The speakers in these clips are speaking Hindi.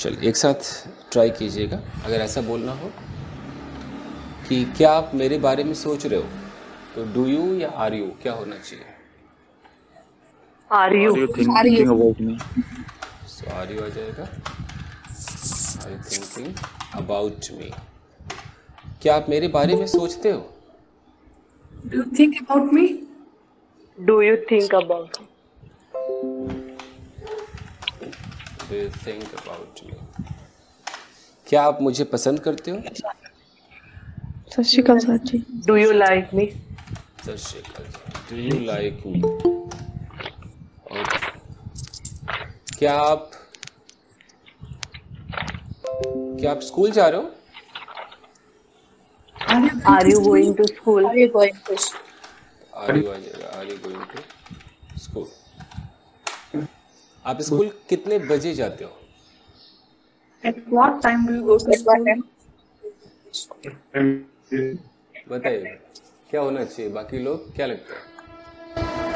चलिए एक साथ ट्राई कीजिएगा। अगर ऐसा बोलना हो कि क्या आप मेरे बारे में सोच रहे हो, तो डू यू या आर यू क्या होना चाहिए? Are you thinking about me. So are you आ जाएगा। Are you thinking about me? क्या आप मेरे बारे में सोचते हो? Do you think about me? Do you think about do you think about me? क्या आप मुझे पसंद करते हो? सत श्री अकाल सर जी। डू यू लाइक मी सत श्री अकाल। Do you like me? क्या आप स्कूल जा रहे हो? Are you going to school are you going to school? आप स्कूल कितने बजे जाते हो? At what time do you go to school? बताइए क्या होना चाहिए, बाकी लोग क्या लगता है?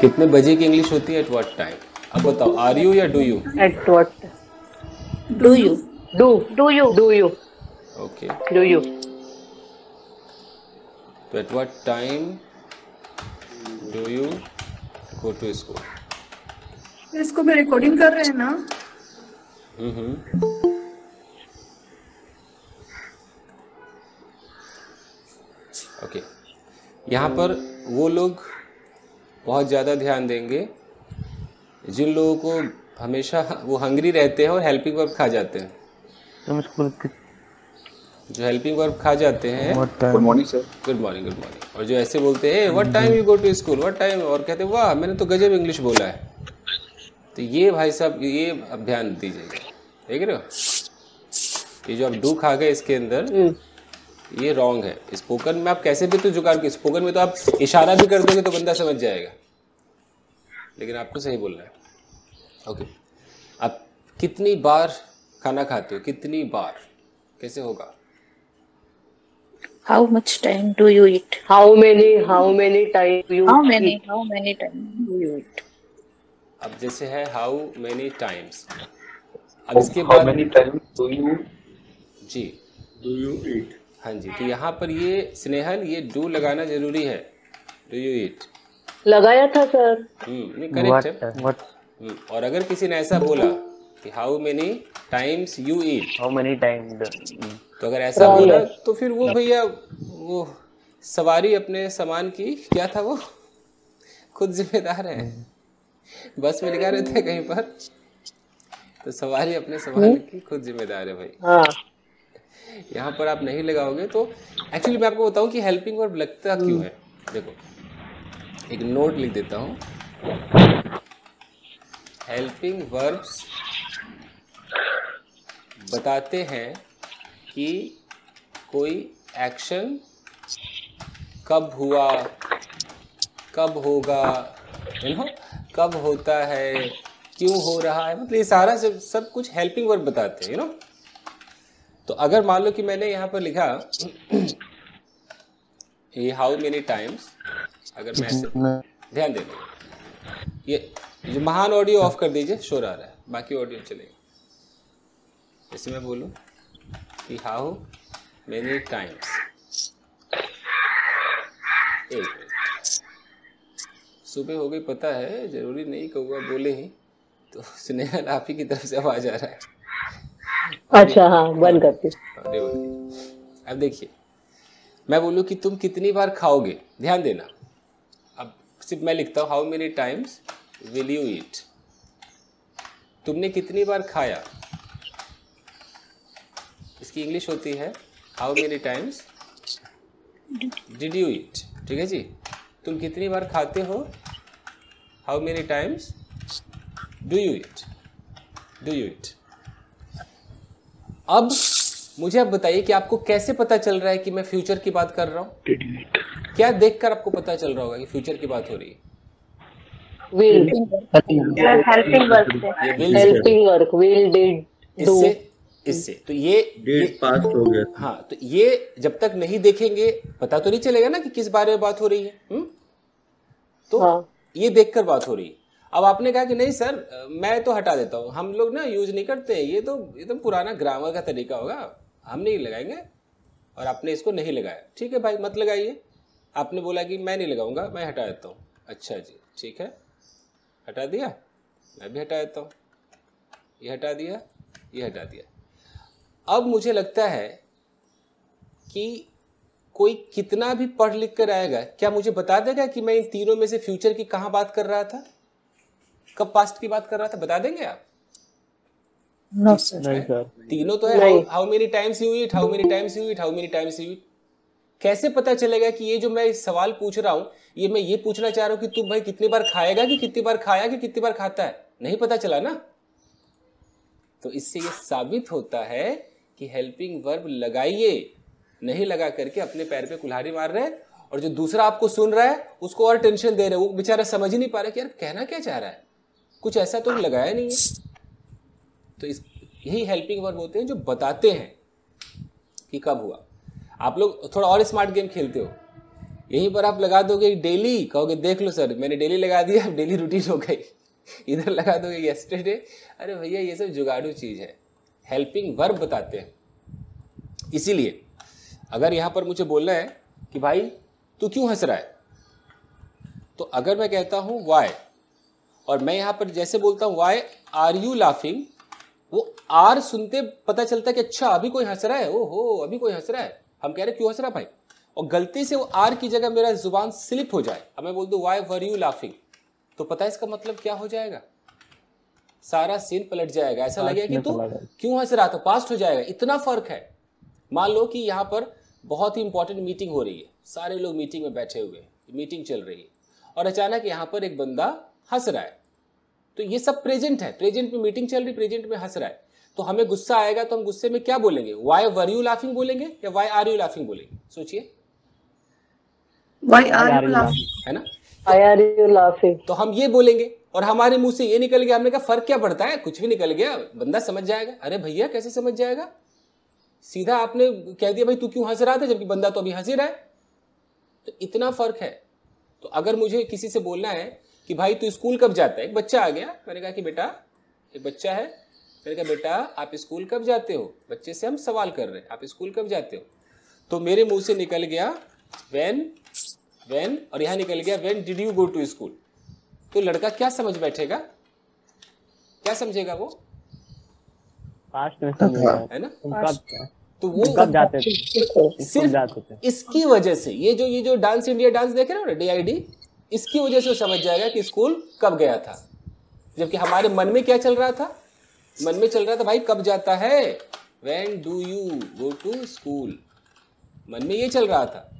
कितने बजे की इंग्लिश होती है? At what time? अब बताओ, आर यू या do you? At what do you do you okay, do you तो at what time do you go to school? इसको भी रिकॉर्डिंग कर रहे हैं ना? ओके, यहाँ पर वो लोग बहुत ज़्यादा ध्यान देंगे जिन लोगों को हमेशा वो हंग्री रहते हैं और हेल्पिंग वर्ब खा जाते हैं। तुम स्कूल जो हेल्पिंग वर्ब खा जाते हैं, good morning sir. Good morning, और जो ऐसे बोलते हैं what time you go to school, what time, और कहते हैं वाह मैंने तो गजब इंग्लिश बोला है। तो ये भाई साहब, ये अब ध्यान दीजिएगा, देख रहे हो ये जो आप डू खा गए इसके अंदर, ये रॉन्ग है। स्पोकन में आप कैसे भी तो जुगाड़ के, स्पोकन में तो आप इशारा भी कर दोगे तो बंदा समझ जाएगा, लेकिन आपको सही बोलना है। ओके, आप कितनी बार खाना खाते हो? कितनी बार कैसे होगा? How much time do you eat? How many time you how many time do you eat? अब जैसे है हाउ मेनी टाइम्स, अब इसके बाद how many times do you जी ईट? हाँ जी, तो यहाँ पर ये स्नेहल, ये डू लगाना जरूरी है। डू यू ईट लगाया था सर। नहीं, करेक्ट है। और अगर किसी ने ऐसा बोला कि how many times you eat, how many time, तो अगर ऐसा बोला तो फिर वो भैया वो सवारी अपने सामान की क्या था, वो खुद जिम्मेदार है। बस में लिखा रहता है कहीं पर, तो सवारी अपने सामान की खुद जिम्मेदार है भाई। हाँ, यहाँ पर आप नहीं लगाओगे तो एक्चुअली मैं आपको बताऊं कि हेल्पिंग वर्ब लगता क्यों है। देखो, एक नोट लिख देता हूँ। हेल्पिंग वर्ब्स बताते हैं कि कोई एक्शन कब हुआ, कब होगा, कब होता है, क्यों हो रहा है, मतलब ये सारा सब कुछ हेल्पिंग वर्ब बताते हैं, तो अगर मान लो कि मैंने यहाँ पर लिखा ये हाउ मेनी टाइम्स, अगर मैं ऐसे ध्यान दे ये जो महान ऑडियो ऑफ कर दीजिए, शोर आ रहा है, बाकी ऑडियो चलेगा। जैसे मैं बोलूँ कि हाउ मेनी टाइम्स, एक मिनट, सुबह हो गई पता है, जरूरी नहीं कहूँगा बोले ही, तो स्नेहल आप ही की तरफ से आवाज आ रहा है। अच्छा हाँ, बंद करती। अब देखिए, मैं बोलूँ कि तुम कितनी बार खाओगे, ध्यान देना। अब सिर्फ मैं लिखता हूँ how many times will you eat, तुमने कितनी बार खाया, इसकी इंग्लिश होती है how many times did you eat. ठीक है जी, तुम कितनी बार खाते हो, how many times do you eat. अब मुझे आप बताइए कि आपको कैसे पता चल रहा है कि मैं फ्यूचर की बात कर रहा हूँ? क्या देखकर आपको पता चल रहा होगा कि फ्यूचर की बात हो रही है? विल, हेल्पिंग वर्ब से। ये will, helping work, will, did, do. इससे तो ये पास्ट हो गया। हाँ, तो ये जब तक नहीं देखेंगे पता तो नहीं चलेगा ना कि किस बारे में बात हो रही है। तो हाँ, ये देखकर बात हो रही है। अब आपने कहा कि नहीं सर मैं तो हटा देता हूँ, हम लोग ना यूज नहीं करते हैं, ये तो एकदम पुराना ग्रामर का तरीका होगा, हम नहीं लगाएंगे, और आपने इसको नहीं लगाया। ठीक है भाई मत लगाइए। आपने बोला कि मैं नहीं लगाऊंगा, मैं हटा देता हूँ। अच्छा जी ठीक है, हटा दिया, मैं भी हटा देता हूँ, ये हटा दिया, ये हटा दिया। अब मुझे लगता है कि कोई कितना भी पढ़ लिख कर आएगा, क्या मुझे बता देगा कि मैं इन तीनों में से फ्यूचर की कहाँ बात कर रहा था, कब पास्ट की बात कर रहा था, बता देंगे आप? No, sir. नहीं सर। तीनों तो है, how many times you eat, how many times you eat, how many times you eat. कैसे पता चलेगा कि ये जो मैं इस सवाल पूछ रहा हूं, ये मैं ये पूछना चाह रहा हूं कि तू भाई कितनी बार खाएगा, कि कितनी बार खाया, कि कितनी बार खाता है? नहीं पता चला ना। तो इससे ये साबित होता है कि हेल्पिंग वर्ब लगाइए, नहीं लगा करके अपने पैर पे कुल्हाड़ी मार रहे हैं, और जो दूसरा आपको सुन रहा है उसको और टेंशन दे रहे हैं, वो बेचारा समझ ही नहीं पा रहा कि यार कहना क्या चाह रहा है, कुछ ऐसा तो लगाया नहीं है। तो यही हेल्पिंग वर्ब होते हैं जो बताते हैं कि कब हुआ। आप लोग थोड़ा और स्मार्ट गेम खेलते हो, यहीं पर आप लगा दोगे डेली, कहोगे देख लो सर मैंने डेली लगा दिया, अब डेली रूटीन हो गई। इधर लगा दोगे यस्टरडे, अरे भैया ये सब जुगाड़ू चीज है, हेल्पिंग वर्ब बताते हैं। इसीलिए अगर यहां पर मुझे बोलना है कि भाई तू क्यों हंस रहा है, तो अगर मैं कहता हूं वाई, और मैं यहां पर जैसे बोलता हूं वाई आर यू लाफिंग, वो आर सुनते पता चलता है कि अच्छा अभी कोई हंस रहा है, ओहो अभी कोई हंस रहा है, हम कह रहे क्यों हंस रहा भाई, और गलती से वो आर की जगह मेरा जुबान स्लिप हो जाए, अब मैं बोल दूं वाई वर यू लाफिंग, तो पता है इसका मतलब क्या हो जाएगा, सारा सीन पलट जाएगा, ऐसा लगेगा कि तू क्यों हंस रहा था, पास्ट हो जाएगा। इतना फर्क है। मान लो कि यहाँ पर बहुत ही इंपॉर्टेंट मीटिंग हो रही है, सारे लोग मीटिंग में बैठे हुए हैं, मीटिंग चल रही है, और अचानक यहाँ पर एक बंदा हंस रहा है, तो ये सब प्रेजेंट है, प्रेजेंट में मीटिंग चल रही, प्रेजेंट में हंस रहा है, तो हमें गुस्सा आएगा तो हम गुस्से में क्या बोलेंगे, वाई वर यू लाफिंग बोलेंगे या वाई आर यू लाफिंग बोलेंगे, सोचिए। Why are you laughing? है ना, Why are you laughing? तो हम ये बोलेंगे, और हमारे मुंह से ये निकल गया, हमने कहा फर्क क्या पड़ता है, कुछ भी निकल गया, बंदा समझ जाएगा। अरे भैया कैसे समझ जाएगा, सीधा आपने कह दिया भाई तू क्यों हंस रहा था, जबकि बंदा तो अभी हंस ही रहा है। तो इतना फर्क है। तो अगर मुझे किसी से बोलना है कि भाई तू स्कूल कब जाता है, एक बच्चा आ गया, मैंने कहा कि बेटा, एक बच्चा है, मैंने कहा बेटा आप स्कूल कब जाते हो, बच्चे से हम सवाल कर रहे हैं आप स्कूल कब जाते हो, तो मेरे मुंह से निकल गया व्हेन, और यहां निकल गया when did you go to school. तो लड़का क्या समझ बैठेगा, क्या समझेगा वो, पास्ट में समझेगा, है ना, तुम कब, तो वो कब जाते थे, सिर्फ जाते थे। इसकी वजह से, ये जो डांस इंडिया डांस देख रहे हो ना, DID, इसकी वजह से वो समझ जाएगा कि स्कूल कब गया था। जबकि हमारे मन में क्या चल रहा था, मन में चल रहा था भाई कब जाता है, when do you go to school, मन में ये चल रहा था।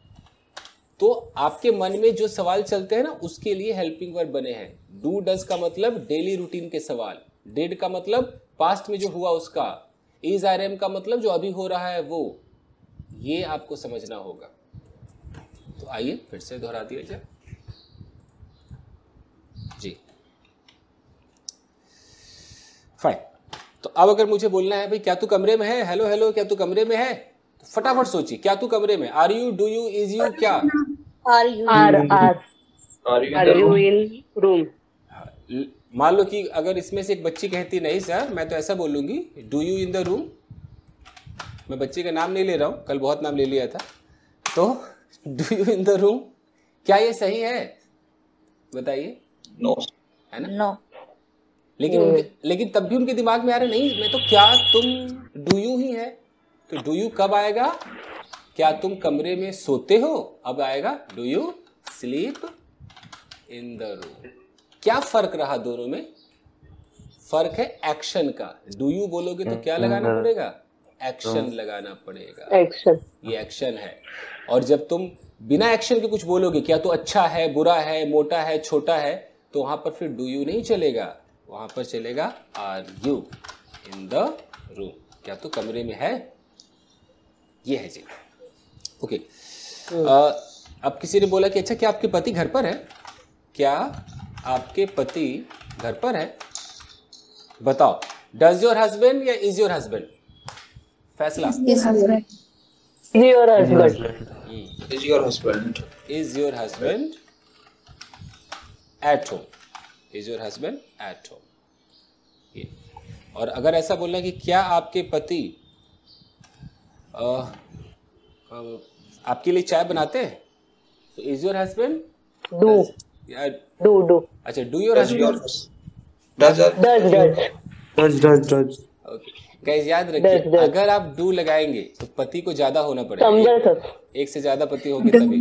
तो आपके मन में जो सवाल चलते हैं ना, उसके लिए हेल्पिंग वर्ब बने हैं। डू डज का मतलब डेली रूटीन के सवाल, डिड का मतलब पास्ट में जो हुआ उसका, इज आर एम का मतलब जो अभी हो रहा है वो, ये आपको समझना होगा। तो आइए फिर से दोहरा दिया जाए जी। फाइन। तो अब अगर मुझे बोलना है भाई क्या तू कमरे में है, हेलो हेलो क्या तू कमरे में है, तो फटाफट सोचिए क्या तू कमरे में, are you, do you, is you, क्या, Are you? Are you in room? मान लो कि अगर इसमें से एक बच्ची कहती नहीं सर मैं तो ऐसा बोलूंगी do you in the room, मैं बच्चे का नाम नहीं ले रहा हूं, कल बहुत नाम ले लिया था, तो do you in the room, क्या ये सही है बताइए, नो, है ना, No. लेकिन तब भी उनके दिमाग में आ रहा नहीं मैं तो, क्या तुम डू यू ही है, तो डू यू कब आएगा, क्या तुम कमरे में सोते हो, अब आएगा do you sleep in the room. क्या फर्क रहा दोनों में, फर्क है एक्शन का, डू यू बोलोगे तो क्या लगाना पड़ेगा, एक्शन लगाना पड़ेगा, Action. ये एक्शन है। और जब तुम बिना एक्शन के कुछ बोलोगे, क्या तो अच्छा है, बुरा है, मोटा है, छोटा है, तो वहां पर फिर डू यू नहीं चलेगा, वहां पर चलेगा are you in the room, क्या तो कमरे में है, ये है जी। ओके। अब किसी ने बोला कि अच्छा क्या आपके पति घर पर है, क्या आपके पति घर पर है, बताओ डज योर हस्बैंड या इज योर हस्बैंड, फैसला, His husband. Your husband. Is your husband, is your husband at home, is your husband at home, ये। और अगर ऐसा बोलना कि क्या आपके पति आपके लिए चाय बनाते हैं, तो is your husband Do. Do. अच्छा, do your husband Does. Okay guys, याद रखिए Does. अगर आप डू लगाएंगे तो पति को ज्यादा होना पड़ेगा, समझा सर। एक से ज्यादा पति होंगे तभी।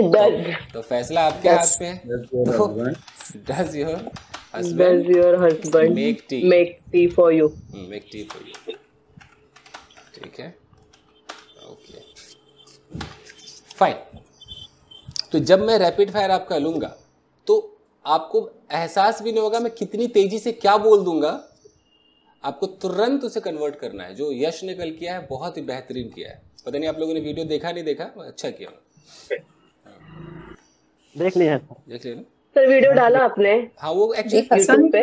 Does. तो फैसला आपके हाथ में है। तो does your Does husband your husband Make tea. make tea for you? Make tea for you, ठीक है, ओके फाइन। तो जब मैं रैपिड फायर आपका लूंगा तो आपको एहसास भी नहीं होगा मैं कितनी तेजी से क्या बोल दूंगा, आपको तुरंत उसे कन्वर्ट करना है। जो यश ने कल किया है बहुत ही बेहतरीन किया है। पता नहीं आप लोगों ने वीडियो देखा नहीं देखा, अच्छा किया, देख लिया देख लेना। सर वीडियो डाला आपने हाँ वो एक्चुअली यूट्यूब पे?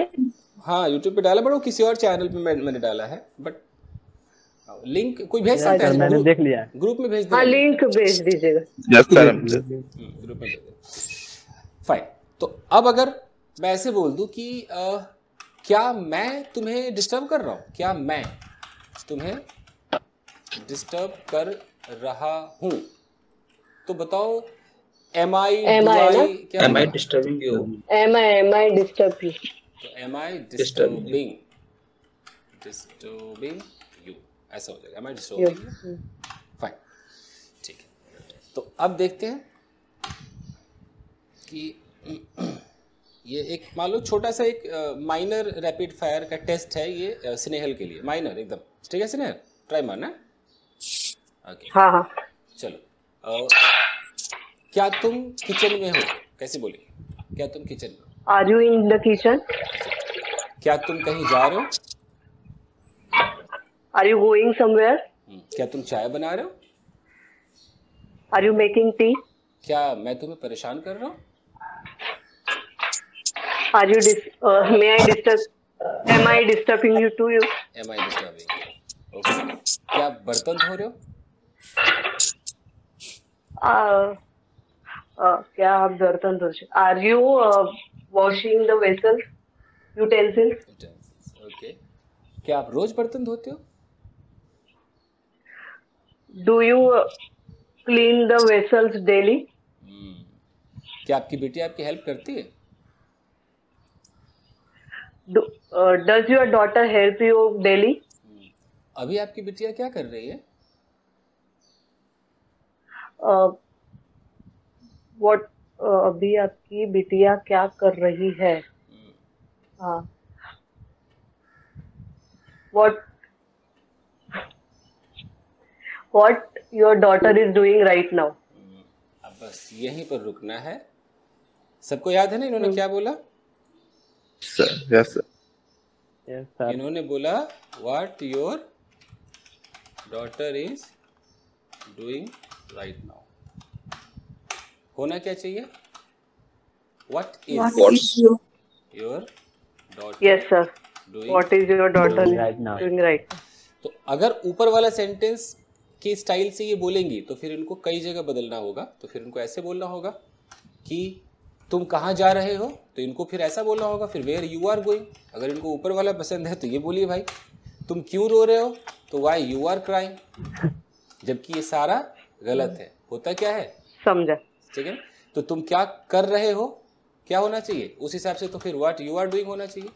हाँ यूट्यूब पे डाला, बट वो किसी और चैनल पे मैंने डाला है, बट लिंक कोई भेज सकता है, मैंने देख लिया है। ग्रुप में भेज हाँ देना, लिंक भेज दीजिएगा। ग्रुप में भेज देना। फाइन। तो अब अगर मैं ऐसे बोल दूं कि क्या मैं तुम्हें डिस्टर्ब कर रहा हूँ, क्या मैं तुम्हें डिस्टर्ब कर रहा हूँ, तो बताओ एम आई क्या Am I disturbing you? Am I disturb you? तो एम आई डिस्टर्बिंग यू, ऐसा हो जाएगा, am I disturbing you. Fine, ठीक है। तो अब देखते हैं कि ये एक मान लो छोटा सा एक माइनर रैपिड फायर का टेस्ट है ये स्नेहल के लिए, माइनर एकदम, ठीक है स्नेहल, ट्राई मारना। ओके हाँ हाँ। चलो क्या तुम किचन में हो, कैसे बोलेंगे, क्या तुम किचन में हो? Are you in the kitchen? क्या तुम कहीं जा रहे हो? Are you going somewhere? क्या तुम चाय बना रहे हो? Are you making tea? क्या मैं तुम्हें परेशान कर रहा हूँ? Are you may I disturb? Am I disturbing you to you? Am I disturbing you? Okay. क्या बर्तन धो रहे हो? क्या आप बर्तन धो रहे? Are you washing the vessels, utensils? Okay. क्या आप रोज बर्तन धोते हो? Do you clean the vessels daily? क्या आपकी बेटी आपकी हेल्प करती है? Does your daughter help you daily? अभी आपकी बिटिया क्या कर रही है? What अभी आपकी बिटिया क्या कर रही है? हाँ। What your daughter is doing right now? अब बस यहीं पर रुकना है। सबको याद है ना इन्होंने क्या बोला? Yes, sir. Yes, sir. इन्होंने बोला what your daughter is doing right now. होना क्या चाहिए? What is your daughter Yes, sir. doing What is your daughter right now? doing right now? तो अगर ऊपर वाला सेंटेंस की स्टाइल से ये बोलेंगी तो फिर इनको कई जगह बदलना होगा। तो फिर इनको ऐसे बोलना होगा कि तुम कहाँ जा रहे हो, तो इनको फिर ऐसा बोलना होगा। फिर वेयर यू आर गोइंग, अगर इनको ऊपर वाला पसंद है तो ये बोलिए भाई तुम क्यों रो रहे हो, तो वाई यू आर क्राइंग, जबकि ये सारा गलत है। होता क्या है, समझा। ठीक है। तो तुम क्या कर रहे हो क्या होना चाहिए, उस हिसाब से तो फिर व्हाट यू आर डूइंग होना चाहिए।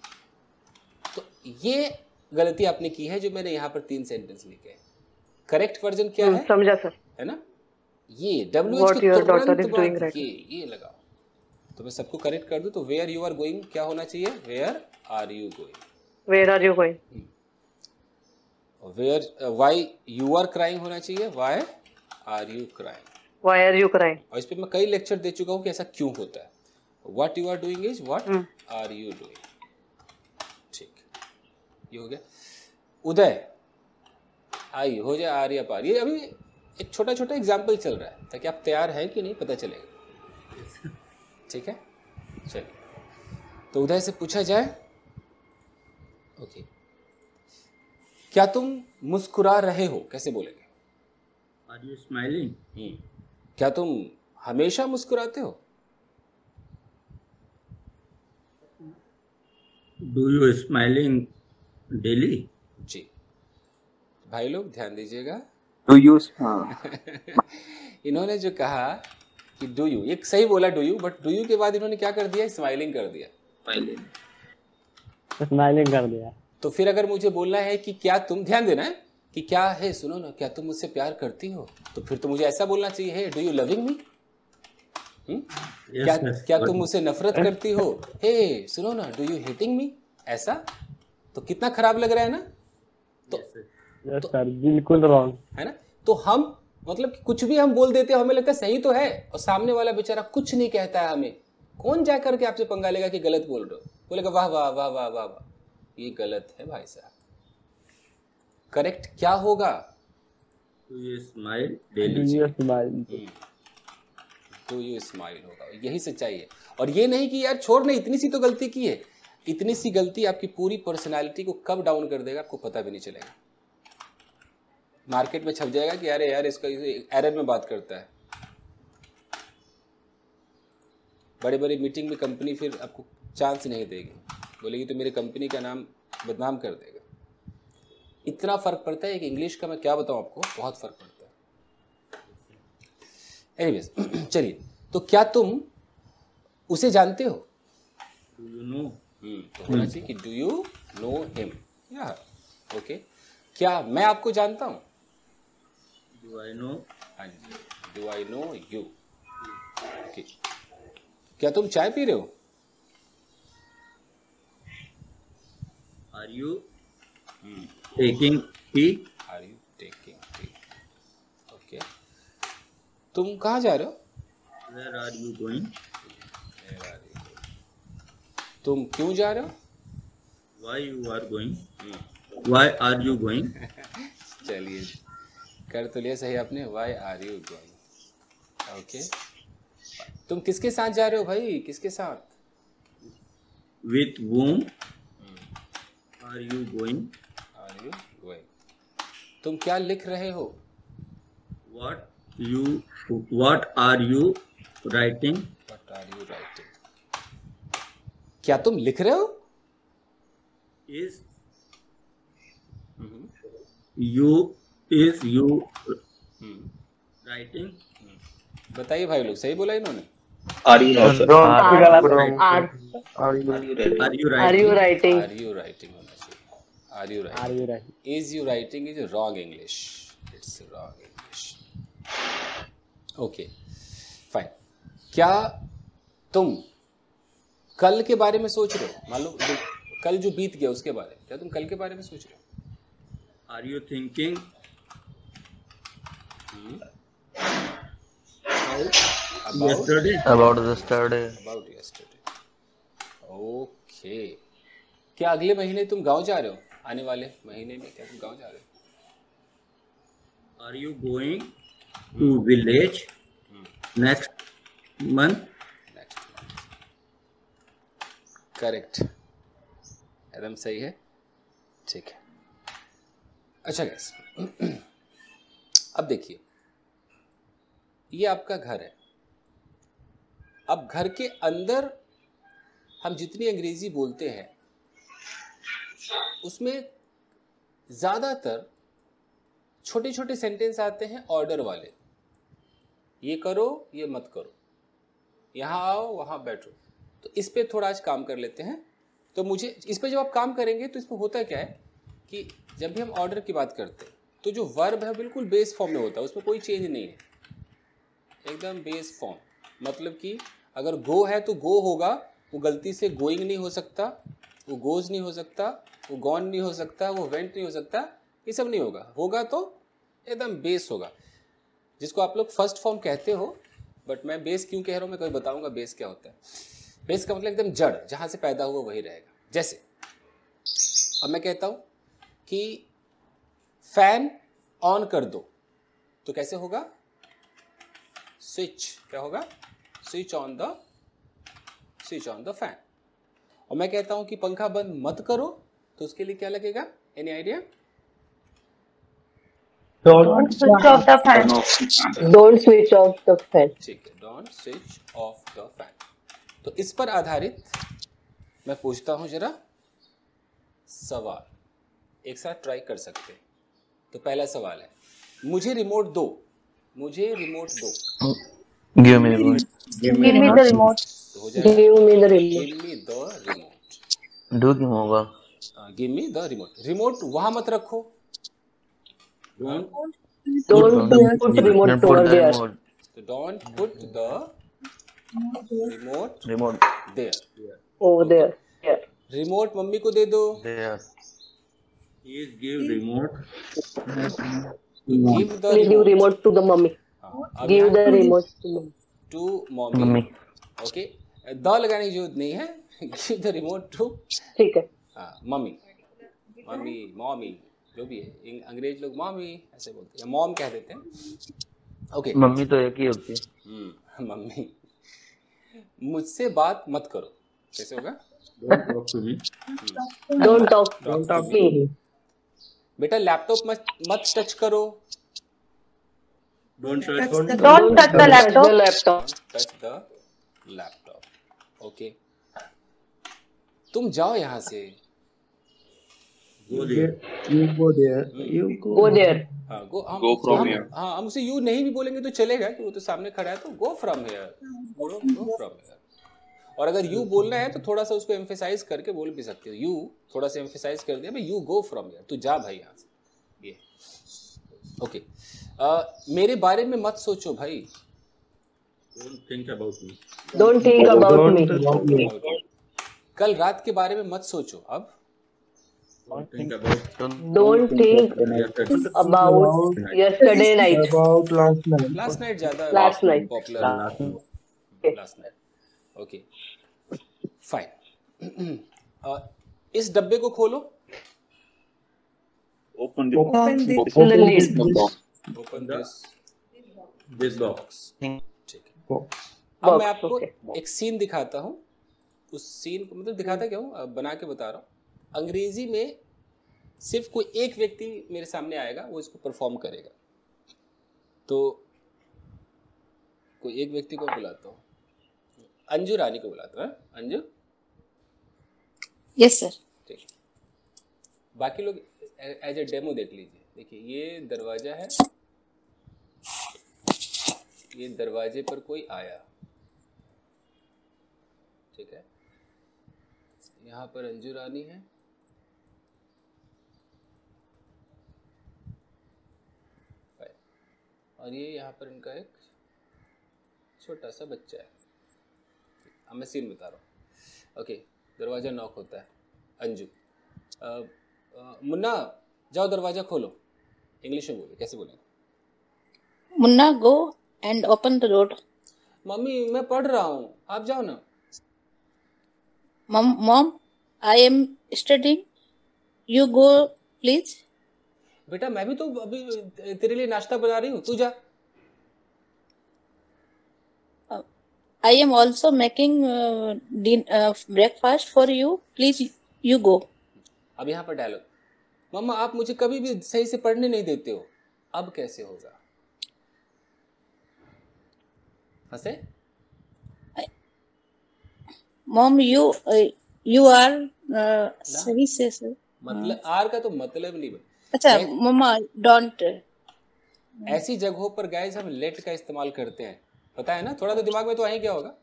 तो ये गलती आपने की है जो मैंने यहाँ पर 3 सेंटेंस लिखे हैं। करेक्ट वर्जन क्या है, समझा सर। है ना, ये WH What की your daughter तुरंत is doing बाद right ये लगाओ। तो मैं सबको करेक्ट कर दूं तो वेयर यू आर गोइंग क्या होना चाहिए, where are you going. Where are you going? Where why you are crying होना चाहिए, why are you crying. Why are you crying? और इस पे मैं कई लेक्चर दे चुका हूँ कि ऐसा क्यों होता है। What you are doing is what are you doing. ठीक, ये हो गया। उदय आई हो जाए आर्य पार, ये अभी एक छोटा छोटा एग्जाम्पल चल रहा है ताकि आप तैयार हैं कि नहीं पता चलेगा। ठीक है, चलिए तो उदय से पूछा जाए, ओके, क्या तुम मुस्कुरा रहे हो, कैसे बोलेंगे? Are you smiling? क्या तुम हमेशा मुस्कुराते हो? Do you smiling daily? जी भाई लोग ध्यान दीजिएगा। Do you smile? इन्होंने जो कहा कि डू यू, एक सही बोला do you, but do you के बाद इन्होंने क्या कर दिया, स्माइलिंग कर दिया। Smiling. स्माइलिंग कर दिया। तो फिर अगर मुझे बोलना है कि क्या तुम, ध्यान देना है कि क्या है, सुनो ना, क्या तुम मुझसे प्यार करती हो, तो फिर तो मुझे ऐसा बोलना चाहिए, हे डू यू लविंग मी। क्या yes. क्या तुम मुझसे नफरत करती हो, हे सुनो ना, डू यू हेटिंग मी। ऐसा तो कितना खराब लग रहा है ना। तो Yes, sir. यस सर, बिल्कुल रॉन्ग। है ना, तो हम मतलब कि कुछ भी हम बोल देते हैं, हमें लगता है सही तो है, और सामने वाला बेचारा कुछ नहीं कहता है हमें। कौन जा करके आपसे पंगा लेगा कि गलत बोल रहे हो, बोलेगा वाह वाह वाह वाह वाह वाह, ये गलत है भाई साहब। करेक्ट क्या होगा, Do you smile do daily? You smile? Do you smile होगा, यही सच्चाई है। और ये नहीं कि यार छोड़ नहीं, इतनी सी तो गलती की है, इतनी सी गलती आपकी पूरी पर्सनालिटी को कब डाउन कर देगा आपको पता भी नहीं चलेगा। मार्केट में छप जाएगा कि अरे यार इसका एरर में बात करता है। बड़े बड़े मीटिंग में कंपनी फिर आपको चांस नहीं देगी, बोलेगी तो मेरे कंपनी का नाम बदनाम कर देगा। इतना फर्क पड़ता है कि इंग्लिश का मैं क्या बताऊं आपको, बहुत फर्क पड़ता है। एनीवेज चलिए, तो क्या तुम उसे जानते हो। Do you know? तो होना चाहिए कि डू यू नो हिम, या ओके। क्या मैं आपको जानता हूँ, Do I know? हाँ जी, do I know you, okay. क्या तुम चाय पी रहे हो, Are you taking tea? Are you taking tea, okay. तुम कहाँ जा रहे हो, Where are you going? Where are you going? तुम क्यों जा रहे हो, Why you are going? Why are you going? चलिए कर तो लिया सही आपने, why are you going, okay. तुम किसके साथ जा रहे हो भाई, किसके साथ, With whom are you going? Are you going. तुम क्या लिख रहे हो, What are you writing? What are you writing. क्या तुम लिख रहे हो, Is you writing? बताइए भाई लोग, सही बोला इन्होंने। Are you writing? Are Are you are you writing? Are you writing होना चाहिए, are you are writing. You write? Is you writing is wrong English, it's wrong English, okay fine. क्या तुम कल के बारे में सोच रहे हो, मान लो कल जो बीत गया उसके बारे में, क्या तुम कल के बारे में सोच रहे हो, Are you thinking yesterday? About yesterday, okay. क्या अगले महीने तुम गांव जा रहे हो, आने वाले महीने में क्या तुम गांव जा रहे हो, Are you going to village next month? Next month, correct, एकदम सही है, ठीक है। अच्छा गैस अब देखिए, ये आपका घर है। अब घर के अंदर हम जितनी अंग्रेजी बोलते हैं उसमें ज़्यादातर छोटे छोटे सेंटेंस आते हैं ऑर्डर वाले, ये करो ये मत करो, यहाँ आओ वहाँ बैठो। तो इस पे थोड़ा आज काम कर लेते हैं। तो मुझे इस पे जब आप काम करेंगे तो इसमें होता क्या है कि जब भी हम ऑर्डर की बात करते हैं तो जो वर्ब है बिल्कुल बेस फॉर्म में होता है, उसमें कोई चेंज नहीं है, एकदम बेस फॉर्म। मतलब कि अगर गो है तो गो होगा, वो गलती से गोइंग नहीं हो सकता, वो गोज नहीं हो सकता, वो गॉन नहीं हो सकता, वो वेंट नहीं हो सकता, ये सब नहीं होगा। होगा तो एकदम बेस होगा, जिसको आप लोग फर्स्ट फॉर्म कहते हो, बट मैं बेस क्यों कह रहा हूँ मैं कभी बताऊंगा बेस क्या होता है। बेस का मतलब एकदम जड़, जहाँ से पैदा हुआ वही रहेगा। जैसे अब मैं कहता हूँ कि फैन ऑन कर दो, तो कैसे होगा, स्विच, क्या होगा, स्विच ऑन द फैन। और मैं कहता हूं कि पंखा बंद मत करो, तो उसके लिए क्या लगेगा, any idea, Don't switch off the fan. Don't switch off the fan. ठीक है, don't switch off the fan. तो इस पर आधारित मैं पूछता हूं जरा सवाल एक साथ ट्राई कर सकते हैं। तो पहला सवाल है, मुझे रिमोट दो, मुझे रिमोट दो। Give me remote. Give me the remote. तो हो जाएगा Give me the remote. Give me the remote. Do क्यों होगा? Give me the remote. Remote वहां मत रखो, Don't Don't put remote Don't put over the there. remote. तो don't put the remote Remote there. Over there. Yeah. Remote mommy को दे दो। there. please give remote. Give the Please give remote to the mommy. अब Give यहाँ the remote to mommy. To mommy. Mommy. Okay, the लगाने की जरूरत नहीं है। गिव द रिमोट टू ठीक है। मम्मी। मम्मी मॉमी जो भी है, अंग्रेज लोग मॉमी ऐसे बोलते हैं, मॉम कह देते हैं। ओके मम्मी तो एक ही होती है। मम्मी, मुझसे बात मत करो। कैसे होगा? Don't talk to me. Don't talk to me. बेटा लैपटॉप मत टच करो। Don't touch. Don't touch the laptop. The laptop. Touch the laptop. Okay, तुम जाओ यहाँ से। Go there. Go there. हाँ गो from हम, here. हाँ हम उसे यू नहीं भी बोलेंगे तो चलेगा कि वो तो सामने खड़ा है, तो go from here, go from here. और अगर यू बोलना है तो थोड़ा सा उसको एम्फेसाइज करके बोल भी सकते हो। यू थोड़ा सा एम्फेसाइज कर दिया, भाई यू गो फ्रॉम हियर, तू जा भाई यहाँ से। ये ओके। मेरे बारे में मत सोचो भाई। Don't think about me. Don't think about me. कल रात के बारे में मत सोचो। अब Don't think about Don't think yesterday. about yesterday night. Last night ज्यादा Last night. Popular. Last night. Okay fine. इस डब्बे को खोलो। Open this. Open the lid. Open this This box. ठीक है। अब मैं आपको okay. एक सीन दिखाता हूँ। उस सीन को मतलब दिखाता क्या हूँ, बना के बता रहा हूँ। अंग्रेजी में सिर्फ कोई एक व्यक्ति मेरे सामने आएगा, वो इसको परफॉर्म करेगा। तो कोई एक व्यक्ति को बुलाता हूँ, अंजू रानी को बुलाता हूँ। Anju Yes, sir. ठीक है। बाकी लोग एज ए डेमो देख लीजिए। देखिए ये दरवाजा है, ये दरवाजे पर कोई आया, ठीक है। यहाँ पर अंजू रानी है, और ये यहाँ पर इनका एक छोटा सा बच्चा है। अब मैं सीन बता रहा हूँ। ओके, दरवाज़ा नॉक होता है। अंजू मुन्ना जाओ दरवाज़ा खोलो। इंग्लिश में बोलो, कैसे बोलेंगे? Munna, go and open the door. Mummy मैं पढ़ रहा हूँ, आप जाओ ना। Mom, I am studying. You go, please. बेटा मैं भी तो अभी तेरे लिए नाश्ता बना रही हूँ, तू जा। I am also making breakfast for you. Please, you go. अब यहाँ पर डायलॉग, मम्मा आप मुझे कभी भी सही से पढ़ने नहीं देते हो, अब कैसे होगा? हंसे? Mom, you are सही से sir. मतलब आर का तो मतलब नहीं बन। अच्छा मम्मा डोंट। ऐसी जगहों पर गाइस हम लेट का इस्तेमाल करते हैं, पता है ना? थोड़ा तो दिमाग में तो आए, क्या होगा?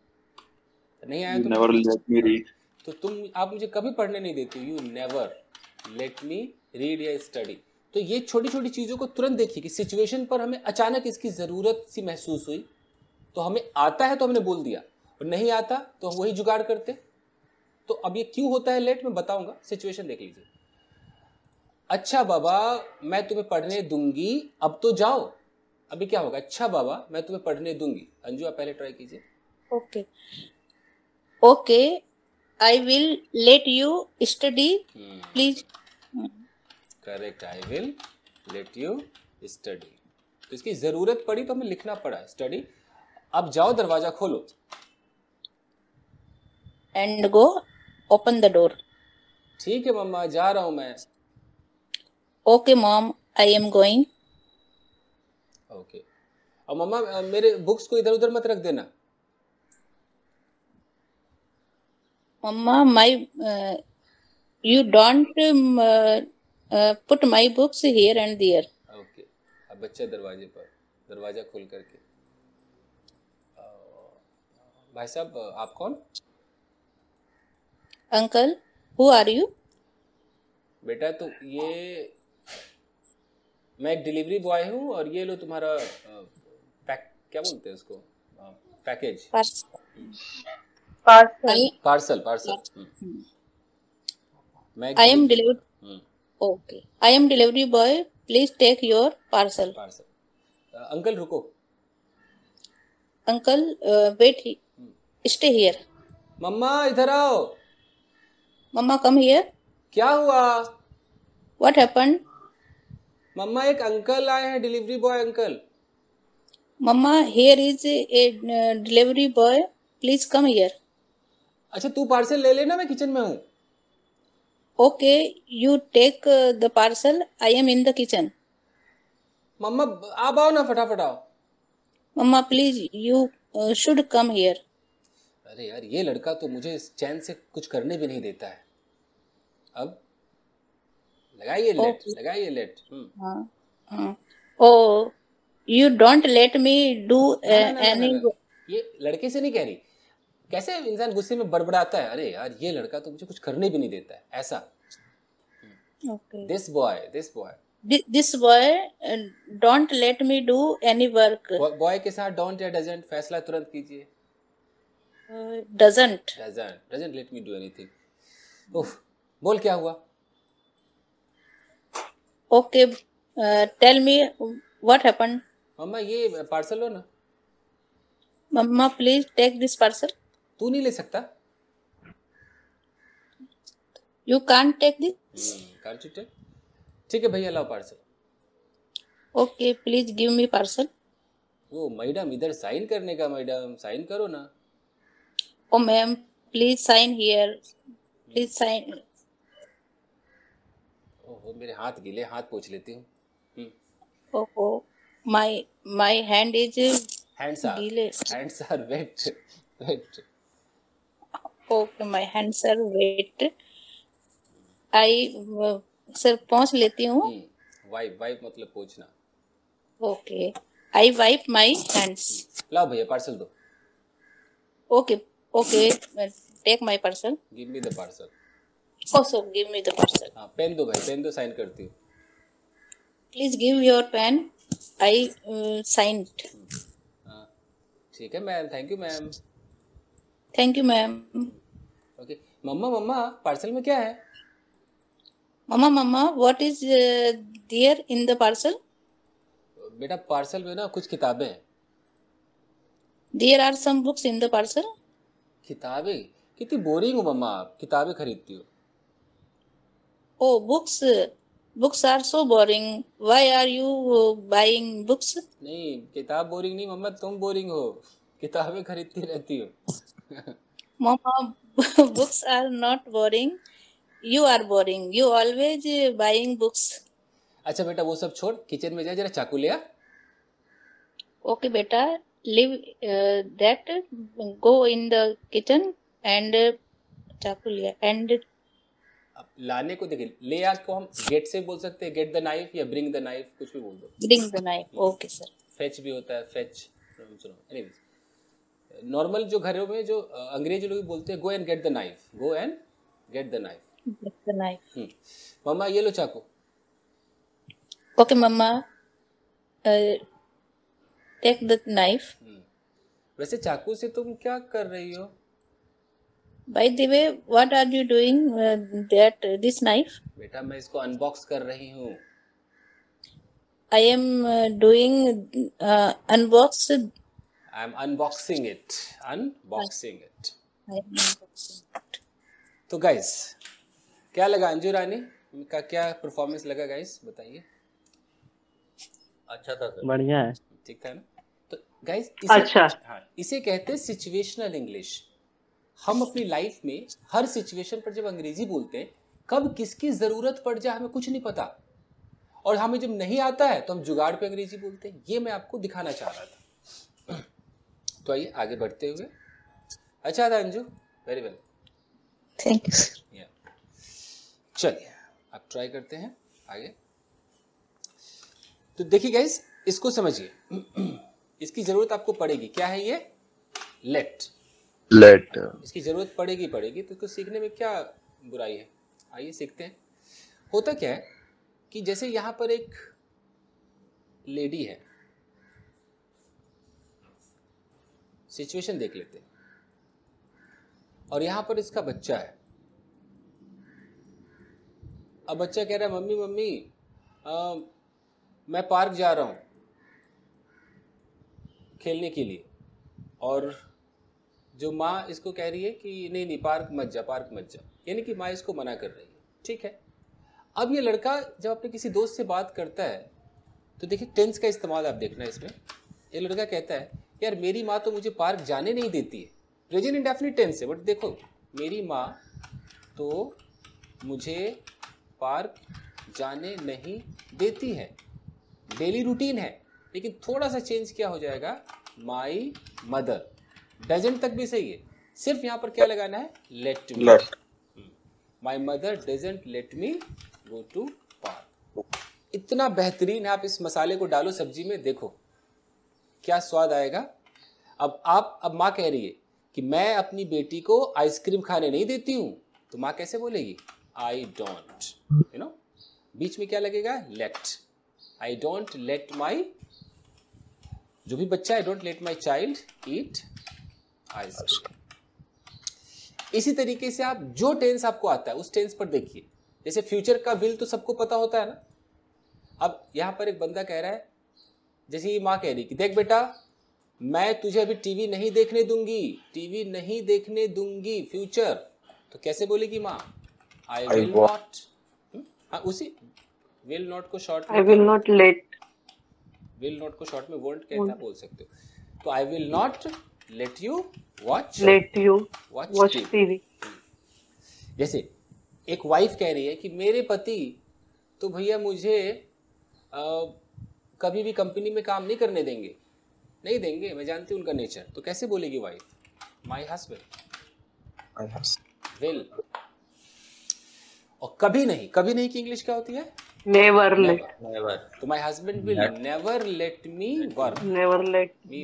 नहीं आया तो Never let me read. तो आप मुझे कभी पढ़ने नहीं देते। You never let me read या स्टडी। तो ये छोटी छोटी चीज़ों को तुरंत देखिए कि सिचुएशन पर हमें अचानक इसकी ज़रूरत सी महसूस हुई, तो हमें आता है तो हमने बोल दिया, और नहीं आता तो वही जुगाड़ करते। तो अब ये क्यों होता है लेट, मैं बताऊंगा। सिचुएशन देख लीजिए। अच्छा बाबा मैं तुम्हें पढ़ने दूंगी, अब तो जाओ। अभी क्या होगा? अच्छा बाबा मैं तुम्हें पढ़ने दूंगी। अंजू आप पहले ट्राई कीजिए। Okay okay I will let you study please. Correct, I will let you study. तो इसकी जरूरत पड़ी तो हमें लिखना पड़ा स्टडी। अब जाओ दरवाजा खोलो। And go open the door. ठीक है मम्मा जा रहा हूं मैं। Okay mom I am going. Okay. अब मम्मा मेरे बुक्स को इधर उधर मत रख देना। मम्मा माई You don't put my books here and there. Okay, अब बच्चा दरवाजे पर, दरवाजा खोल करके। भाई साहब आप कौन? Uncle, who are you? बेटा तो ये मैं एक डिलीवरी बॉय हूँ और ये लो तुम्हारा क्या बोलते हैं उसको, पैकेज, Parcel. Parcel parcel. मैं I am delivery. Okay. I am delivery boy. Please take your parcel. Parcel. Uncle रुको। Uncle, wait. Stay here. मम्मा इधर आओ। Mama, come here. क्या हुआ? What happened? मम्मा एक अंकल आए हैं, delivery boy uncle. Mama, here is a delivery boy. Please come here. अच्छा तू पार्सल ले लेना, मैं किचन में हूँ। Okay, you take the parcel. I am in the kitchen. मम्मा आप आओ ना, फटाफट आओ। Mama, please, you should come here. अरे यार ये लड़का तो मुझे चैन से कुछ करने भी नहीं देता है। अब लगाइए लेट, लगाइए late. Oh, you don't let me do any. ये लड़के से नहीं कह रही, कैसे इंसान गुस्से में बड़बड़ाता है। अरे यार ये लड़का तो मुझे कुछ करने भी नहीं देता है, ऐसा। Okay. This boy This boy don't let me do any work. Boy के साथ डोंट या डजंट फैसला तुरंत कीजिए। Doesn't. Doesn't let me do anything. उफ, बोल क्या हुआ? Okay, tell me what happened. मम्मा ये पार्सल लो ना। Mama, please take this parcel. तू नहीं ले सकता? You can't take this. Can't you take? ठीक है भैया लाओ parcel. Okay, please give me parcel. वो मैडम इधर साइन करने का, मैडम साइन करो ना। Oh, ma'am, please sign here. Please sign. ओहो मेरे हाथ गीले, हाथ पोंछ लेती हूँ। Oh, my hand is Hands are wet, wet. okay. My hands are wet. I sir पोंछ लेती हूँ. वाइप मतलब पोंछना। Okay, I wipe my hands. लाओ भैया पार्सल दो। Okay, take my parcel. Give me the parcel. Also, give me the parcel. हाँ पेन दो भाई, पेन दो, साइन करती हूँ। Please give your pen. I signed. हाँ ठीक है ma'am, thank you ma'am. Thank you, ma'am. Okay mama parcel में क्या है? Mama, what is there in the parcel? बेटा पार्सल में ना कुछ किताबें हैं। There are some books in the parcel. किताबें? कितनी बोरिंग हो मम्मा आप, किताबें खरीदती हो। Oh, books are so boring. Why are you buying books? नहीं किताब बोरिंग नहीं मम्मा, तुम बोरिंग हो, किताबें खरीदती रहती हो। Mama, books are not boring. You are boring. You always buying books. अच्छा बेटा वो सब छोड़, किचन में जा, जरा चाकू ले आ। Okay, beta, leave that. Go in the kitchen and चाकू लिया and अब लाने को देखिए, ले आ को हम गेट से बोल सकते हैं, गेट द नाइफ या ब्रिंग द नाइफ, कुछ भी बोल दो। bring the knife. Okay, sir. Fetch भी होता है, फेच। सुनो एनीवेज, नॉर्मल जो घरों में जो अंग्रेजी लोग बोलते हैं, go and get the knife, go and get the knife. Get the knife. मम्मा ये लो चाकू। Okay, Mama, take the knife. वैसे चाकू से तुम क्या कर रही हो? By the way, what are you doing this knife? बेटा मैं इसको अनबॉक्स कर रही हूँ। I am doing unbox. I am unboxing it, unboxing it. I am unboxing. तो गाइस क्या लगा अंजू रानी का, क्या परफॉर्मेंस लगा गाइस बताइए। अच्छा था सर। बढ़िया है। ठीक था ना? तो गाइस अच्छा। हाँ इसे कहते हैं सिचुएशनल इंग्लिश। हम अपनी लाइफ में हर सिचुएशन पर जब अंग्रेजी बोलते हैं, कब किसकी जरूरत पड़ जाए हमें कुछ नहीं पता, और हमें जब नहीं आता है तो हम जुगाड़ पे अंग्रेजी बोलते हैं। ये मैं आपको दिखाना चाह रहा था। तो आइए आगे बढ़ते हुए। अच्छा था Anju, very well. Thank you. Yeah. चलिए अब ट्राई करते हैं आगे। तो देखिए गाइस, इसको समझिए, इसकी जरूरत आपको पड़ेगी। क्या है ये? लेट। Let. इसकी जरूरत पड़ेगी तो इसको सीखने में क्या बुराई है? आइए सीखते हैं। होता क्या है कि जैसे यहां पर एक लेडी है, सिचुएशन देख लेते हैं, और यहां पर इसका बच्चा है। अब बच्चा कह रहा है मम्मी मम्मी मैं पार्क जा रहा हूं खेलने के लिए, और जो माँ इसको कह रही है कि नहीं नहीं पार्क मत जा, यानी कि माँ इसको मना कर रही है। ठीक है। अब ये लड़का जब अपने किसी दोस्त से बात करता है तो देखिए टेंस का इस्तेमाल आप देखना इसमें। ये लड़का कहता है यार मेरी माँ तो मुझे पार्क जाने नहीं देती है। प्रेजेंट इंडेफिनिट टेंस है, बट देखो मेरी माँ तो मुझे पार्क जाने नहीं देती है, डेली रूटीन है। लेकिन थोड़ा सा चेंज क्या हो जाएगा, माई मदर। डजंट तक भी सही है, सिर्फ यहां पर क्या लगाना है, let me. My mother doesn't let me go to park. इतना बेहतरीन है, आप इस मसाले को डालो सब्जी में, देखो क्या स्वाद आएगा। अब माँ कह रही है कि मैं अपनी बेटी को आइसक्रीम खाने नहीं देती हूं, तो माँ कैसे बोलेगी, आई डोंट, यू नो, बीच में क्या लगेगा, let. I don't let my, जो भी बच्चा, I don't let my child eat ice cream. इसी तरीके से आप जो टेंस आपको आता है उस टेंस पर देखिए। जैसे फ्यूचर का विल तो सबको पता होता है ना। अब यहां पर एक बंदा कह रहा है, जैसे ये माँ कह रही कि देख बेटा मैं तुझे अभी टीवी नहीं देखने दूंगी, फ्यूचर। तो कैसे बोलेगी माँ, आई विल नॉट। उसी विल नॉट को शॉर्ट में, आई will not let, will not को शॉर्ट में वोंट कहना बोल सकते हो। तो I will not let you watch TV. जैसे एक वाइफ कह रही है कि मेरे पति तो भैया मुझे कभी भी कंपनी में काम नहीं करने देंगे, मैं जानती हूँ उनका नेचर। तो कैसे बोलेगी वाइफ, माई हस्बैंड विल। और कभी नहीं की इंग्लिश क्या होती है, नेवर लेट। तो my husband will never let me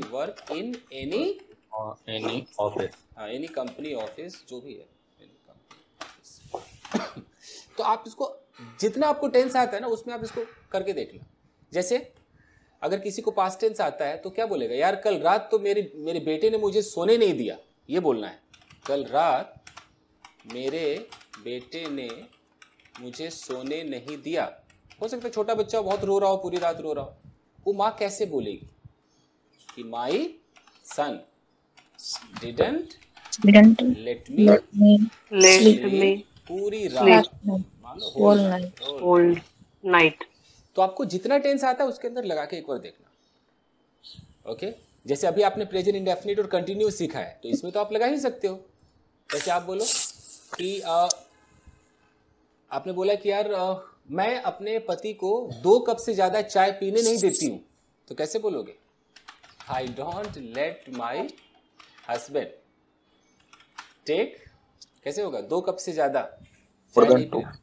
work, in any office, any company, office, जो भी है, तो आप इसको जितना आपको टेंस आता है ना उसमें आप इसको करके देखना। जैसे अगर किसी को पास्ट टेंस आता है तो क्या बोलेगा, यार कल रात तो मेरे बेटे ने मुझे सोने नहीं दिया, ये बोलना है, कल रात मेरे बेटे ने मुझे सोने नहीं दिया। हो सकता है छोटा बच्चा बहुत रो रहा हो, पूरी रात रो रहा हो, वो माँ कैसे बोलेगी कि माई सन डिडंट लेट मी पूरी रात, होल नाइट। तो आपको जितना टेंस आता है उसके अंदर लगा के एक बार देखना। ओके, जैसे अभी आपने प्रेजेंट इंडेफिनिट और कंटिन्यूअस सीखा है, तो इसमें तो आप लगा ही सकते हो। जैसे आप बोलो कि आपने बोला कि यार मैं अपने पति को 2 कप से ज्यादा चाय पीने नहीं देती हूं, तो कैसे बोलोगे, I don't let my husband take, कैसे होगा, 2 कप से ज्यादा चाय नहीं पीना।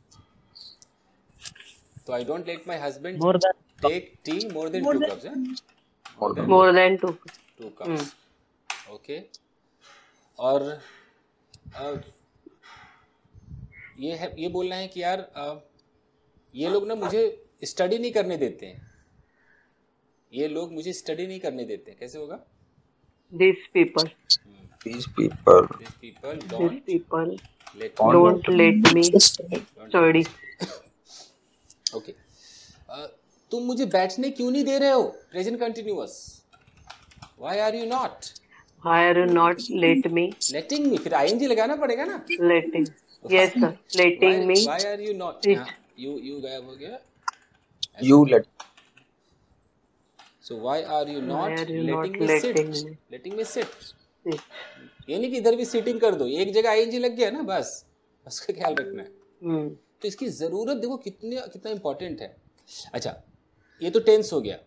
तो I don't let my husband take tea more than 2 cups, more than 2 cups. Okay, और ये बोलना है कि यार ये लोग ना मुझे स्टडी नहीं करने देते हैं, कैसे होगा, these people don't let me study। Okay, तुम मुझे बैठने क्यों नहीं दे रहे हो, present continuous, why are you not letting me, फिर ing लगाना पड़ेगा ना, letting, yes sir, letting me, why are you not, you गायब हो गया, You let. so why are you not letting me sit, ये नहीं कि इधर भी सीटिंग कर दो, एक जगह ing लग गया ना, बस उसका ख्याल रखना है। तो इसकी जरूरत देखो कितना इंपॉर्टेंट है। अच्छा, ये तो टेंस हो गया।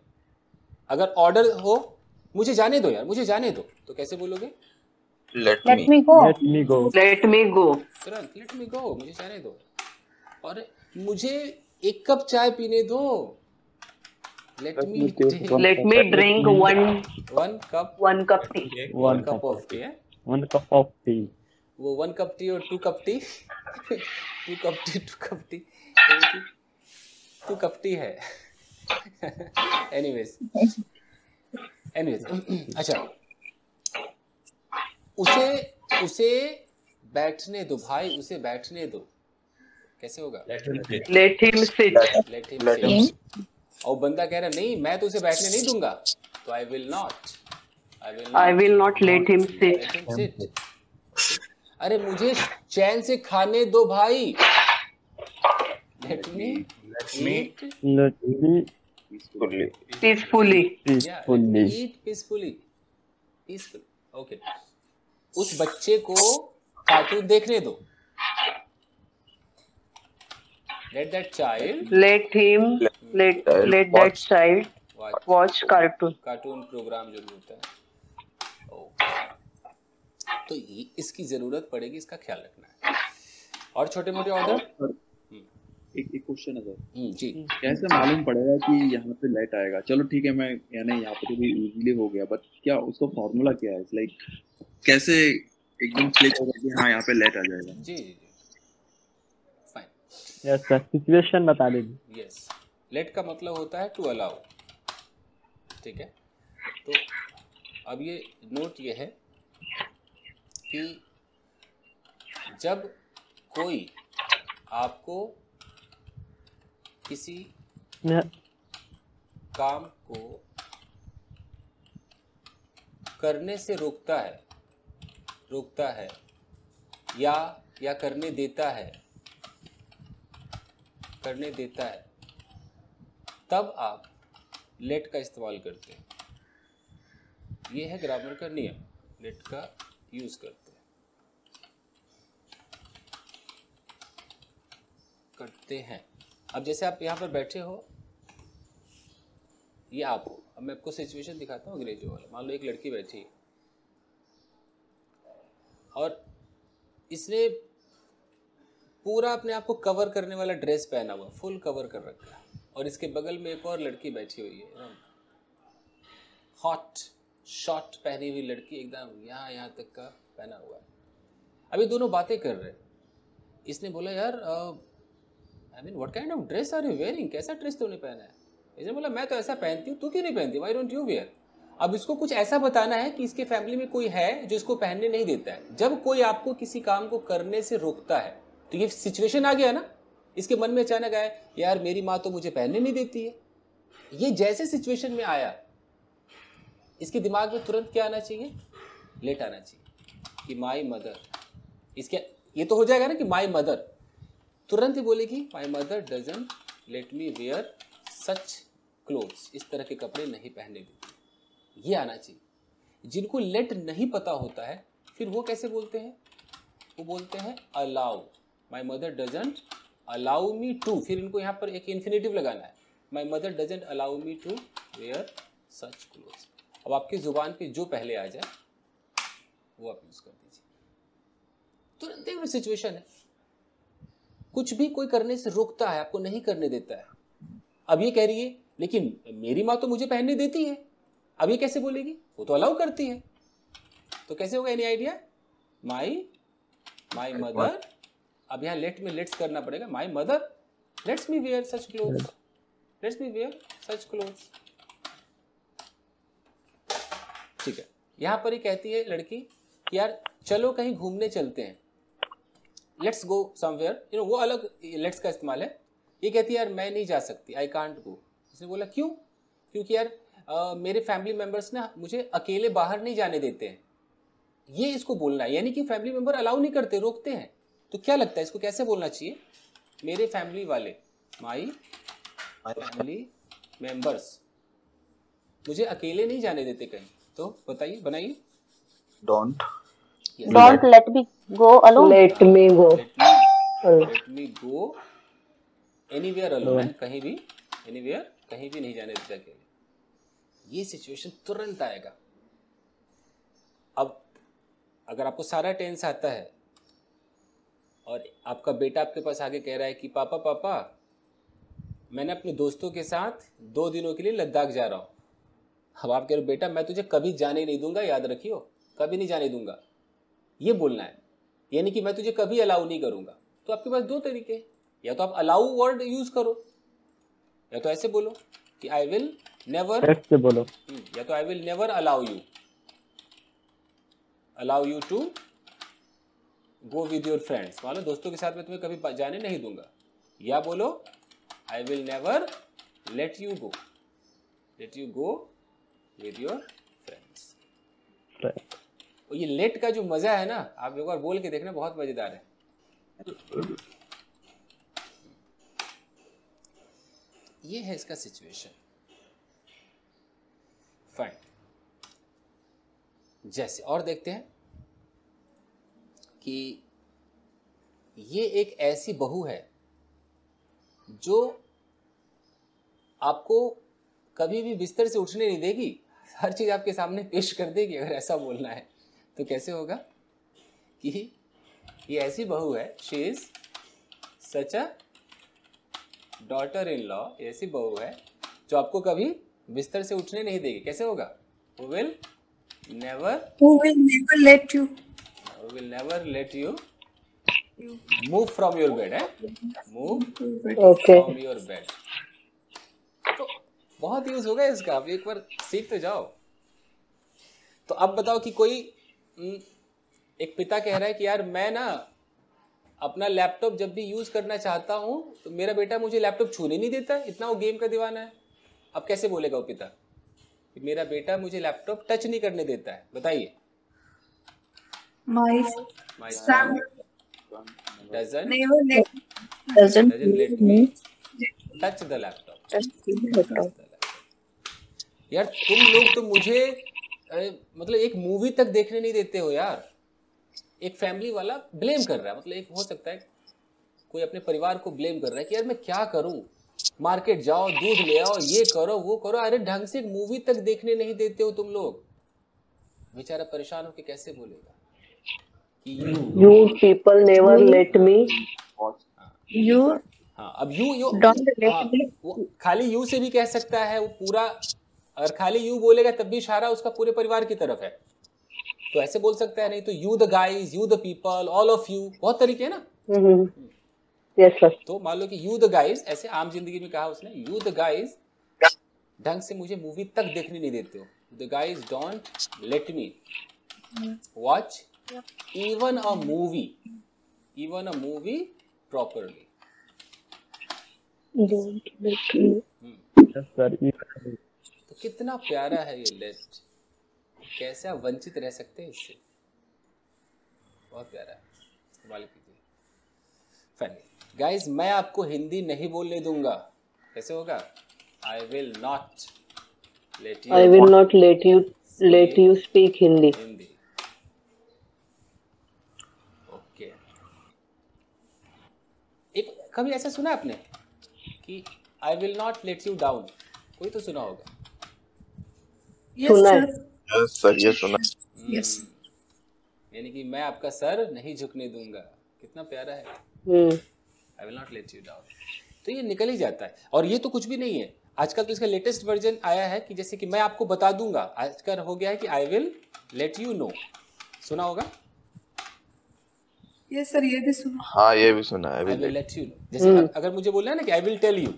अगर ऑर्डर हो, मुझे जाने दो यार, मुझे जाने दो, तो कैसे बोलोगे, Let me. Let me go. let me go, तुरंत लेट मी गो, मुझे जाने दो। और मुझे एक कप चाय पीने दो, let me Let me drink one cup one cup tea. One cup of T है। 1 cup of tea. वो 1 कप टी और 2 cup T 2 cup T 2 cup T 2 cup T है। एनीवेज अच्छा, उसे बैठने दो भाई, उसे बैठने दो। कैसे होगा? Let him sit. Let him sit. Let him Let him sit. और बंदा कह रहा नहीं, मैं तो उसे बैठने नहीं दूंगा, तो I will not let him sit. Let him sit. अरे मुझे चैन से खाने दो भाई, let me eat Let me peacefully. Peacefully. peacefully. Eat peacefully. Okay, उस बच्चे को कार्टून देखने दो, let that child Let that child watch cartoon. Cartoon programme जो भी होता है। ओके, तो इसकी जरूरत पड़ेगी, इसका ख्याल रखना है। और छोटे मोटे ऑर्डर। एक क्वेश्चन है सर, जी, कैसे मालूम पड़ेगा कि यहाँ पे लेट आएगा? चलो ठीक है, मैं यानी यहाँ पे तो भी इजीली हो गया, बट क्या उसका फॉर्मूला क्या है? लाइक कैसे एकदम क्लिक होगा कि हाँ यहाँ पे लेट आ जाएगा? जी जी जी, फाइन। Yes sir, सिचुएशन बता दीजिए। यस, लेट का मतलब होता है टू अलाउ, ठीक है। तो अब ये नोट ये है कि जब कोई आपको किसी Yeah. काम को करने से रोकता है या करने देता है, तब आप लेट का इस्तेमाल करते हैं। ये है ग्रामर का नियम, लेट का यूज करते हैं। अब जैसे आप यहाँ पर बैठे हो, ये आप हो। अब मैं आपको सिचुएशन दिखाता हूँ अंग्रेजों वाला। मान लो एक लड़की बैठी है और इसने पूरा अपने आप को कवर करने वाला ड्रेस पहना हुआ, फुल कवर कर रखा है, और इसके बगल में एक और लड़की बैठी हुई है, हॉट शॉर्ट पहनी हुई लड़की, एकदम यहाँ तक का पहना हुआ है। अभी दोनों बातें कर रहे हैं। इसने बोला यार I mean what kind of dress are you wearing, कैसा ड्रेस तूने पहना है? इसने बोला मैं तो ऐसा पहनती हूँ, तू क्यों नहीं पहनती, व्हाई डोंट यू वेयर? अब इसको कुछ ऐसा बताना है कि इसके फैमिली में कोई है जो इसको पहनने नहीं देता है। जब कोई आपको किसी काम को करने से रोकता है, तो ये सिचुएशन आ गया ना। इसके मन में अचानक आया यार मेरी माँ तो मुझे पहनने नहीं देती है। ये जैसे सिचुएशन में आया, इसके दिमाग में तुरंत क्या आना चाहिए? लेट आना चाहिए कि माई मदर। इसके ये तो हो जाएगा ना कि माई मदर, तुरंत ही बोलेगी my mother doesn't let me wear such clothes, इस तरह के कपड़े नहीं पहनने देती। ये आना चाहिए। जिनको लेट नहीं पता होता है, फिर वो कैसे बोलते हैं? वो बोलते हैं allow. My mother doesn't allow me to, फिर इनको यहाँ पर एक इन्फिनेटिव लगाना है। My mother doesn't allow me to wear such clothes. अब आपकी जुबान पे जो पहले आ जाए वो आप यूज कर दीजिए। तुरंत एक सिचुएशन है, कुछ भी कोई करने से रोकता है, आपको नहीं करने देता है। अब ये कह रही है लेकिन मेरी माँ तो मुझे पहनने देती है। अब ये कैसे बोलेगी? वो तो अलाउ करती है। तो कैसे होगा? Any idea? My mother. अब यहाँ लेट में लेट्स करना पड़ेगा। My mother lets me wear such clothes, lets me wear such clothes. ठीक है। यहाँ पर ही कहती है लड़की कि यार चलो कहीं घूमने चलते हैं, let's go somewhere, you know, वो अलग लेट्स का इस्तेमाल है। ये कहती है यार मैं नहीं जा सकती, आई कांट गो। इसने बोला क्यों? क्योंकि यार मेरे फैमिली मेंबर्स ना मुझे अकेले बाहर नहीं जाने देते हैं। ये इसको बोलना है, यानी कि फैमिली मेंबर अलाउ नहीं करते, रोकते हैं। तो क्या लगता है इसको कैसे बोलना चाहिए? मेरे फैमिली वाले, माई फैमिली मेंबर्स मुझे अकेले नहीं जाने देते कहीं। तो बताइए, बनाइए। Don't Don't let me go alone. Let me go. Late me go anywhere alone है, कहीं भी, एनीवेयर, कहीं भी नहीं जाने देता अकेले। ये सिचुएशन तुरंत आएगा। अब अगर आपको सारा टेंस आता है और आपका बेटा आपके पास आके कह रहा है कि पापा पापा मैंने अपने दोस्तों के साथ 2 दिनों के लिए लद्दाख जा रहा हूँ। अब आप कह रहे हो बेटा मैं तुझे कभी जाने नहीं दूंगा, याद रखियो, कभी नहीं जाने दूंगा, ये बोलना है, यानी कि मैं तुझे कभी अलाउ नहीं करूंगा। तो आपके पास 2 तरीके हैं, या तो आप अलाउ वर्ड यूज करो, या तो ऐसे बोलो कि आई विल नेवर, ऐसे बोलो, या तो I will never allow you to go with your friends, मान लो दोस्तों के साथ मैं तुम्हें कभी जाने नहीं दूंगा, या बोलो आई will never let you go with your friends. और ये लेट का जो मजा है ना, आप एक बार बोल के देखना, बहुत मजेदार है। ये है इसका सिचुएशन। फाइन, जैसे और देखते हैं कि ये एक ऐसी बहू है जो आपको कभी भी बिस्तर से उठने नहीं देगी, हर चीज आपके सामने पेश कर देगी। अगर ऐसा बोलना है तो कैसे होगा कि ये ऐसी बहू है, she is such a daughter in law, ऐसी बहू है जो आपको कभी बिस्तर से उठने नहीं देगी। कैसे होगा? who will never let you move from your bed, है? move from your bed। तो बहुत यूज होगा इसका, आप एक बार सीख तो जाओ। तो अब बताओ कि कोई एक पिता कह रहा है कि यार मैं ना अपना लैपटॉप जब भी यूज करना चाहता हूं तो मेरा बेटा मुझे लैपटॉप छूने नहीं देता, इतना वो गेम का दीवाना है। अब कैसे बोलेगा वो पिता कि मेरा बेटा मुझे लैपटॉप टच नहीं करने देता है? बताइए। My son doesn't let me touch the laptop। यार तुम लोग तो मुझे मतलब एक मूवी तक देखने नहीं देते हो यार। एक फैमिली वाला ब्लेम कर रहा है, मतलब एक हो सकता है कोई अपने परिवार को ब्लेम कर रहा है कि यार मैं क्या करूं, मार्केट जाओ, दूध ले आओ, ये करो वो करो, अरे ढंग से एक मूवी तक देखने नहीं देते हो तुम लोग। बेचारा परेशान होकर कैसे बोलेगा कि you people never let me, You हाँ, अब यू don't let me. वो खाली यू से भी कह सकता है, वो पूरा अगर खाली यू बोलेगा तब भी इशारा उसका पूरे परिवार की तरफ है, तो ऐसे बोल सकता है। नहीं तो you the guys, you the people, all of you, बहुत तरीके है ना। Yes sir. तो मान लो कि यू द गाइज, ऐसे आम जिंदगी में कहा उसने, यू द गाइज ढंग से मुझे मूवी तक देखने नहीं देते हो, the guys don't let me watch even a movie properly. तो कितना प्यारा है ये लिस्ट, कैसे आप वंचित रह सकते हैं इससे, बहुत प्यारा है, इस्तेमाल कीजिए। फाइनली गाइज, मैं आपको हिंदी नहीं बोलने दूंगा। कैसे होगा? आई will not let you speak Hindi. Okay. एक कभी ऐसा सुना आपने कि आई will not let you down? कोई तो सुना होगा। सुना है। यस सर, ये सुना। Yes. यानी कि मैं आपका सर नहीं झुकने दूंगा। कितना प्यारा है। आई will not let you down. तो ये निकल ही जाता है। और ये तो कुछ भी नहीं है, आजकल तो इसका लेटेस्ट वर्जन आया है कि जैसे कि मैं आपको बता दूंगा, आजकल हो गया है कि I will let you know. सुना होगा? Yes sir, ये भी सुना। हाँ, ये भी सुना है। I will let you know. जैसे अगर मुझे बोलना है ना कि आई विल टेल यू,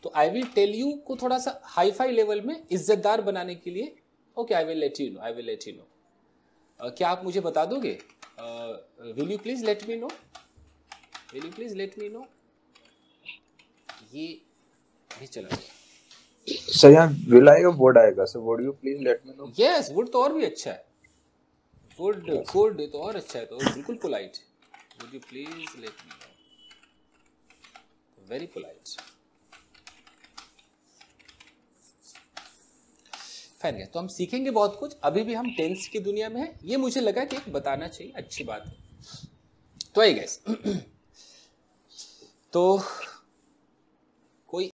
तो आई विल टेल यू को थोड़ा सा हाई फाई लेवल में इज्जतदार बनाने के लिए, okay I will let you know, I will let you know. क्या आप मुझे बता दोगे? Will you please let me know, will you please let me know. ये भी चला गया। सर यहाँ विल आएगा, वुड आएगा। Sir would you please let me know. Yes, would तो और भी अच्छा है। वुड कुड तो और अच्छा है, तो बिल्कुल polite. Would you please let me know, very polite. Fine है। तो हम सीखेंगे बहुत कुछ, अभी भी हम टेंस की दुनिया में है, ये मुझे लगा कि एक बताना चाहिए, अच्छी बात है। तो आई गाइस, तो